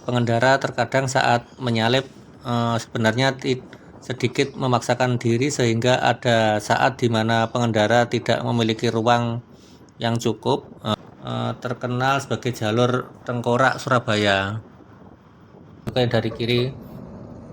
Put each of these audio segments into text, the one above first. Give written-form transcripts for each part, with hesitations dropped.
pengendara terkadang saat menyalip sebenarnya sedikit memaksakan diri, sehingga ada saat di mana pengendara tidak memiliki ruang yang cukup. Terkenal sebagai jalur Tengkorak Surabaya, kayak dari kiri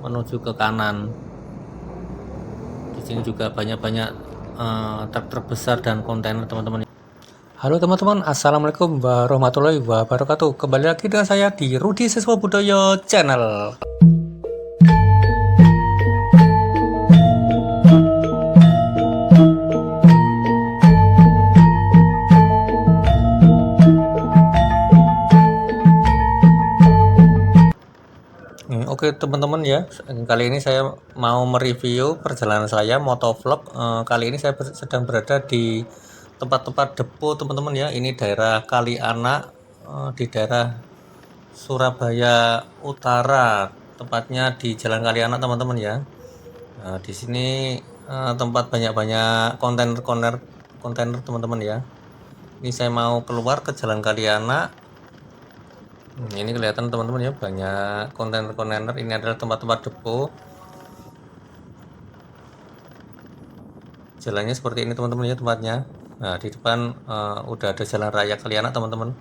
menuju ke kanan. Di sini juga banyak-banyak truk-truk besar dan kontainer, teman-teman. Halo teman-teman, assalamualaikum warahmatullahi wabarakatuh. Kembali lagi dengan saya di Rudi Siswa Budaya Channel. Oke teman-teman ya, kali ini saya mau mereview perjalanan saya motovlog. Kali ini saya sedang berada di tempat-tempat depo, teman-teman ya. Ini daerah Kalianak, di daerah Surabaya Utara, tepatnya di Jalan Kalianak, teman-teman ya. Nah, di sini tempat banyak-banyak kontainer, teman-teman ya. Ini saya mau keluar ke Jalan Kalianak. Ini kelihatan teman-teman ya, banyak kontainer. Ini adalah tempat-tempat depo. Jalannya seperti ini teman-teman ya, tempatnya. Nah, di depan udah ada jalan raya Kalianak, teman-teman.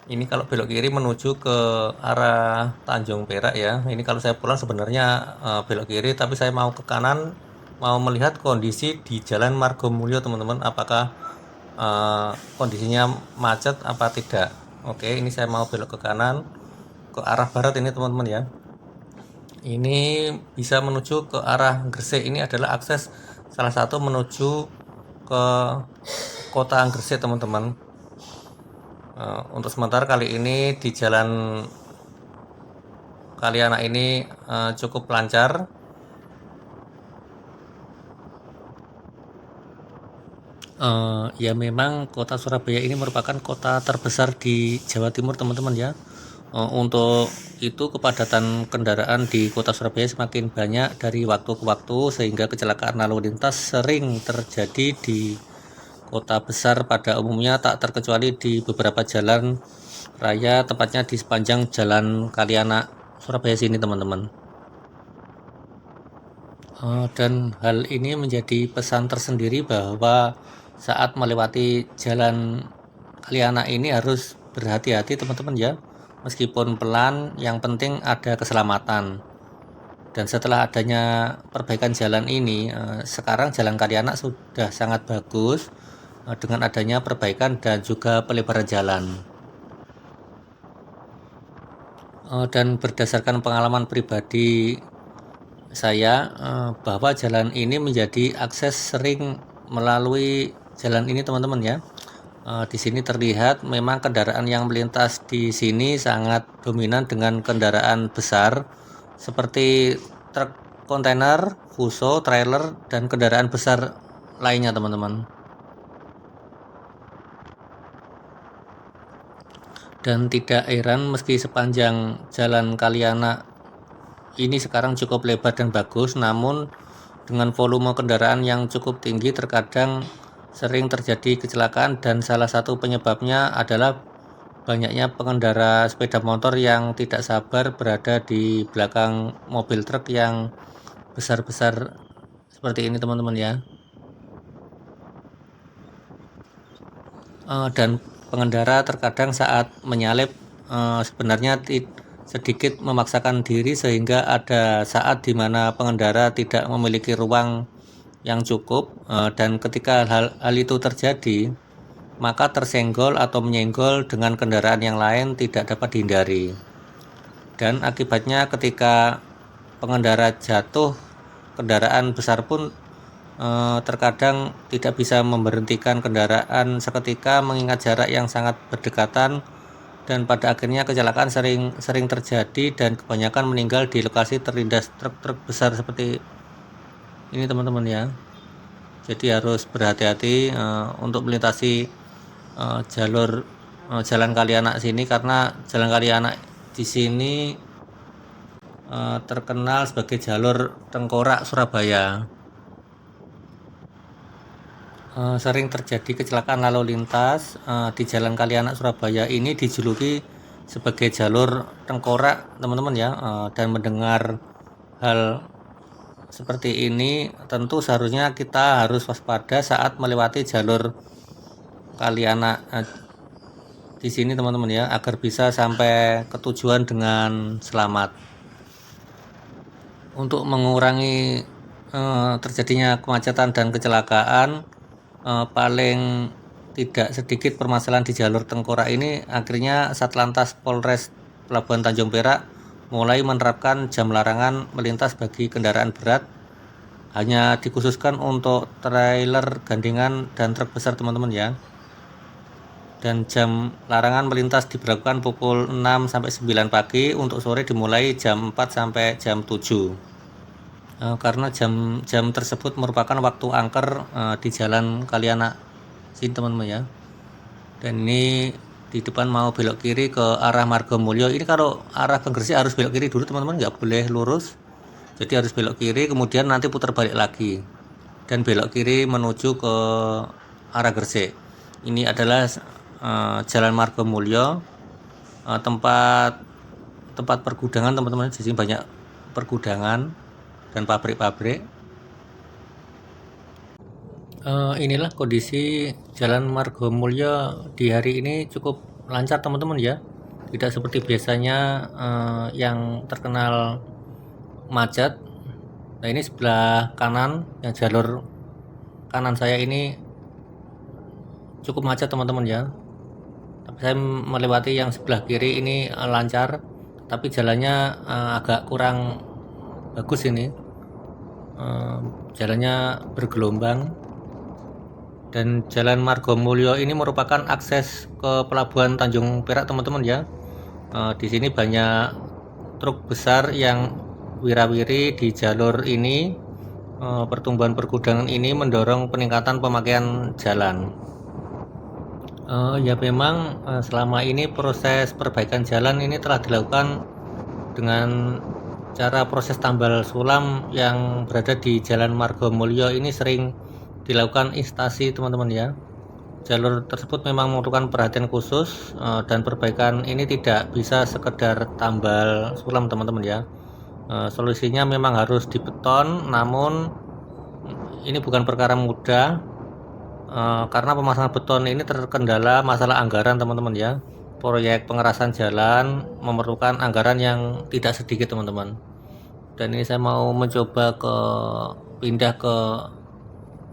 Ini kalau belok kiri menuju ke arah Tanjung Perak ya. Ini kalau saya pulang sebenarnya belok kiri, tapi saya mau ke kanan, mau melihat kondisi di Jalan Margomulyo, teman-teman. Apakah kondisinya macet apa tidak? Oke, ini saya mau belok ke kanan ke arah barat ini, teman-teman ya. Ini bisa menuju ke arah Gresik. Ini adalah akses salah satu menuju ke kota Gresik, teman-teman. Untuk sementara kali ini di Jalan Kalianak ini cukup lancar. Ya memang kota Surabaya ini merupakan kota terbesar di Jawa Timur, teman-teman ya. Untuk itu kepadatan kendaraan di kota Surabaya semakin banyak dari waktu ke waktu, sehingga kecelakaan lalu lintas sering terjadi di kota besar pada umumnya, tak terkecuali di beberapa jalan raya, tepatnya di sepanjang Jalan Kalianak Surabaya sini, teman-teman. Dan hal ini menjadi pesan tersendiri bahwa saat melewati Jalan Kalianak ini harus berhati-hati, teman-teman ya. Meskipun pelan, yang penting ada keselamatan. Dan setelah adanya perbaikan jalan ini, sekarang Jalan Kalianak sudah sangat bagus dengan adanya perbaikan dan juga pelebaran jalan. Dan berdasarkan pengalaman pribadi saya, bahwa jalan ini menjadi akses sering melalui jalan ini, teman-teman ya. Di sini terlihat memang kendaraan yang melintas di sini sangat dominan dengan kendaraan besar seperti truk kontainer, fuso, trailer, dan kendaraan besar lainnya, teman-teman. Dan tidak heran meski sepanjang Jalan Kalianak ini sekarang cukup lebar dan bagus, namun dengan volume kendaraan yang cukup tinggi terkadang sering terjadi kecelakaan, dan salah satu penyebabnya adalah banyaknya pengendara sepeda motor yang tidak sabar berada di belakang mobil truk yang besar-besar seperti ini, teman-teman ya. Dan pengendara terkadang saat menyalip sebenarnya sedikit memaksakan diri, sehingga ada saat di mana pengendara tidak memiliki ruang yang cukup, dan ketika hal itu terjadi, maka tersenggol atau menyenggol dengan kendaraan yang lain tidak dapat dihindari. Dan akibatnya ketika pengendara jatuh, kendaraan besar pun terkadang tidak bisa memberhentikan kendaraan seketika mengingat jarak yang sangat berdekatan, dan pada akhirnya kecelakaan sering terjadi dan kebanyakan meninggal di lokasi terlindas truk-truk besar seperti ini, teman-teman ya. Jadi harus berhati-hati untuk melintasi jalur Jalan Kalianak sini, karena Jalan Kalianak di sini terkenal sebagai jalur Tengkorak Surabaya. Sering terjadi kecelakaan lalu lintas di Jalan Kalianak Surabaya ini dijuluki sebagai jalur tengkorak teman-teman ya. Dan mendengar hal seperti ini tentu seharusnya kita harus waspada saat melewati jalur Kalianak di sini teman-teman ya, agar bisa sampai ke tujuan dengan selamat. Untuk mengurangi terjadinya kemacetan dan kecelakaan, paling tidak sedikit permasalahan di jalur tengkorak ini, akhirnya Satlantas Polres Pelabuhan Tanjung Perak mulai menerapkan jam larangan melintas bagi kendaraan berat, hanya dikhususkan untuk trailer gandengan dan truk besar teman-teman ya. Dan jam larangan melintas diberlakukan pukul 6 sampai 9 pagi, untuk sore dimulai jam 4 sampai jam 7. Karena jam tersebut merupakan waktu angker di Jalan Kalianak sini teman-teman ya. Dan ini di depan mau belok kiri ke arah Margomulyo. Ini kalau arah ke Gresik harus belok kiri dulu teman-teman, nggak boleh lurus. Jadi harus belok kiri, kemudian nanti putar balik lagi dan belok kiri menuju ke arah Gresik. Ini adalah Jalan Margomulyo, tempat pergudangan teman-teman. Di sini banyak pergudangan dan pabrik-pabrik. Inilah kondisi Jalan Margomulyo di hari ini, cukup lancar teman-teman ya, tidak seperti biasanya yang terkenal macet. Nah, ini sebelah kanan, yang jalur kanan saya ini cukup macet teman-teman ya, tapi saya melewati yang sebelah kiri ini lancar, tapi jalannya agak kurang bagus ini. Jalannya bergelombang. Dan Jalan Margomulyo ini merupakan akses ke Pelabuhan Tanjung Perak teman-teman ya. Di sini banyak truk besar yang wirawiri di jalur ini. Pertumbuhan pergudangan ini mendorong peningkatan pemakaian jalan. Ya memang selama ini proses perbaikan jalan ini telah dilakukan dengan cara proses tambal sulam yang berada di Jalan Margomulyo ini sering dilakukan instasi teman-teman ya. Jalur tersebut memang memerlukan perhatian khusus, dan perbaikan ini tidak bisa sekedar tambal sulam teman-teman ya. Solusinya memang harus dibeton, namun ini bukan perkara mudah, karena pemasangan beton ini terkendala masalah anggaran teman-teman ya. Proyek pengerasan jalan memerlukan anggaran yang tidak sedikit teman-teman. Dan ini saya mau mencoba pindah ke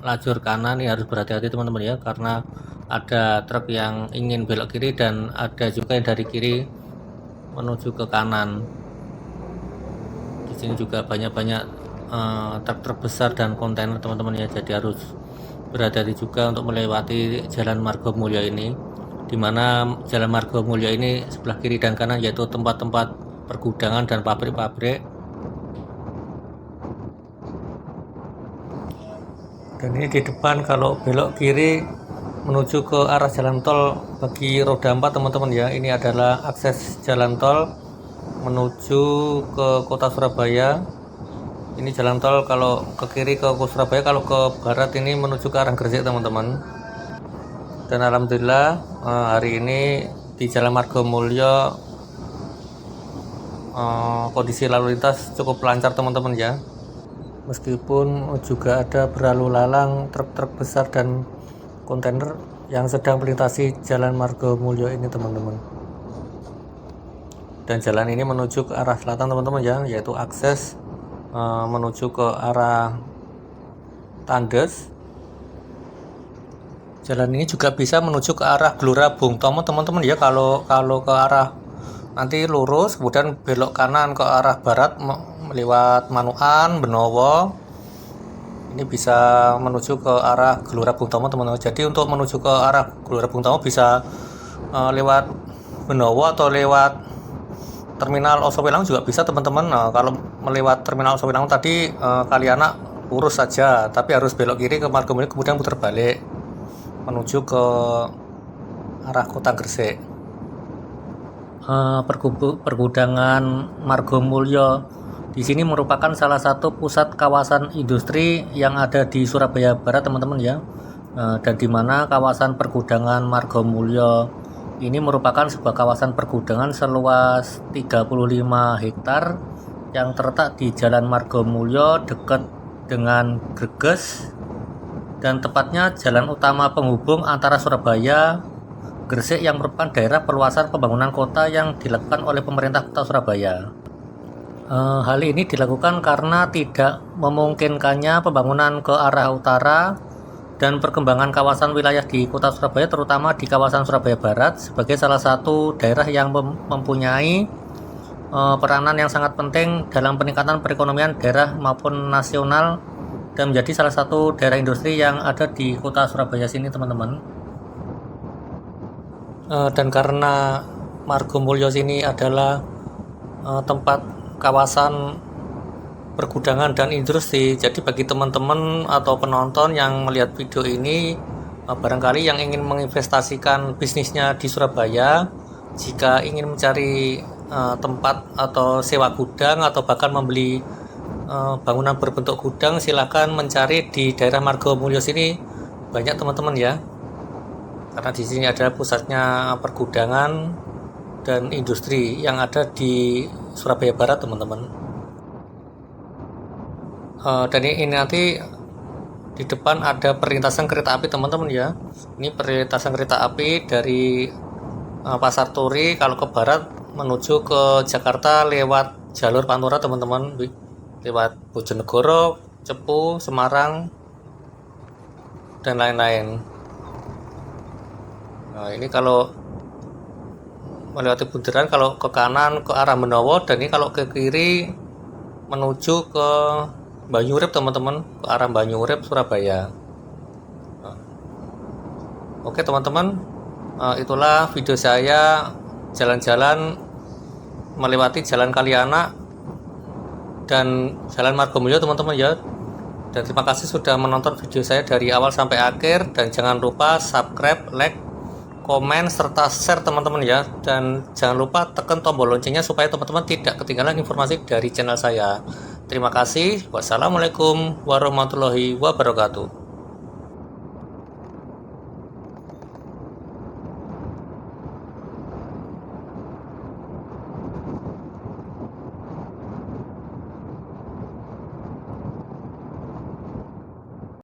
lajur kanan, ini harus berhati-hati teman-teman ya, karena ada truk yang ingin belok kiri dan ada juga yang dari kiri menuju ke kanan. Di sini juga banyak truk-truk besar dan kontainer teman-teman ya, jadi harus berhati-hati juga untuk melewati Jalan Margomulyo ini, dimana Jalan Margomulyo ini sebelah kiri dan kanan yaitu tempat-tempat pergudangan dan pabrik-pabrik. Dan ini di depan kalau belok kiri menuju ke arah jalan tol bagi roda 4 teman-teman ya. Ini adalah akses jalan tol menuju ke kota Surabaya. Ini jalan tol kalau ke kiri ke Surabaya, kalau ke barat ini menuju ke arah Gresik teman-teman. Dan alhamdulillah hari ini di Jalan Margomulyo kondisi lalu lintas cukup lancar teman-teman ya. Meskipun juga ada berlalu lalang truk-truk besar dan kontainer yang sedang melintasi Jalan Margomulyo ini teman-teman. Dan jalan ini menuju ke arah selatan teman-teman ya, yaitu akses menuju ke arah Tandes. Jalan ini juga bisa menuju ke arah Gelora Bung Tomo teman-teman ya. Kalau ke arah nanti lurus kemudian belok kanan ke arah barat lewat Manukan, Benowo, ini bisa menuju ke arah Gelora Bung Tomo teman-teman. Jadi untuk menuju ke arah Gelora Bung Tomo bisa lewat Benowo atau lewat Terminal Osowelang juga bisa teman-teman. Kalau melewat Terminal Osowelang tadi Kalianak lurus saja, tapi harus belok kiri ke Margomulyo kemudian putar balik menuju ke arah kota Gresik. Pergudangan Margomulyo di sini merupakan salah satu pusat kawasan industri yang ada di Surabaya Barat teman-teman ya. Dan di mana kawasan pergudangan Margomulyo Ini merupakan sebuah kawasan pergudangan seluas 35 hektar yang terletak di Jalan Margomulyo dekat dengan Brebes, dan tepatnya jalan utama penghubung antara Surabaya, Gresik yang merupakan daerah perluasan pembangunan kota yang dilakukan oleh pemerintah kota Surabaya. Hal ini dilakukan karena tidak memungkinkannya pembangunan ke arah utara dan perkembangan kawasan wilayah di kota Surabaya, terutama di kawasan Surabaya Barat, sebagai salah satu daerah yang mempunyai peranan yang sangat penting dalam peningkatan perekonomian daerah maupun nasional, dan menjadi salah satu daerah industri yang ada di kota Surabaya sini, teman-teman. Dan karena Margomulyo sini adalah tempat kawasan pergudangan dan industri, jadi bagi teman-teman atau penonton yang melihat video ini, barangkali yang ingin menginvestasikan bisnisnya di Surabaya, jika ingin mencari tempat atau sewa gudang atau bahkan membeli bangunan berbentuk gudang, silahkan mencari di daerah Margomulyo sini. Banyak teman-teman ya, karena di sini adalah pusatnya pergudangan dan industri yang ada di Surabaya Barat, teman-teman. Dan ini nanti di depan ada perlintasan kereta api, teman-teman ya. Ini perlintasan kereta api dari Pasar Turi kalau ke barat menuju ke Jakarta lewat jalur Pantura, teman-teman, lewat Bojonegoro, Cepu, Semarang, dan lain-lain. Nah, ini kalau melewati bundaran, kalau ke kanan ke arah Menowo, dan ini kalau ke kiri menuju ke Banyurip, teman-teman, ke arah Banyurip, Surabaya. Oke teman-teman, itulah video saya jalan-jalan melewati Jalan Kalianak dan Jalan Margomulyo, teman-teman ya. Dan terima kasih sudah menonton video saya dari awal sampai akhir, dan jangan lupa subscribe, like, komen, serta share, teman-teman ya. Dan jangan lupa tekan tombol loncengnya supaya teman-teman tidak ketinggalan informasi dari channel saya. Terima kasih. Wassalamualaikum warahmatullahi wabarakatuh.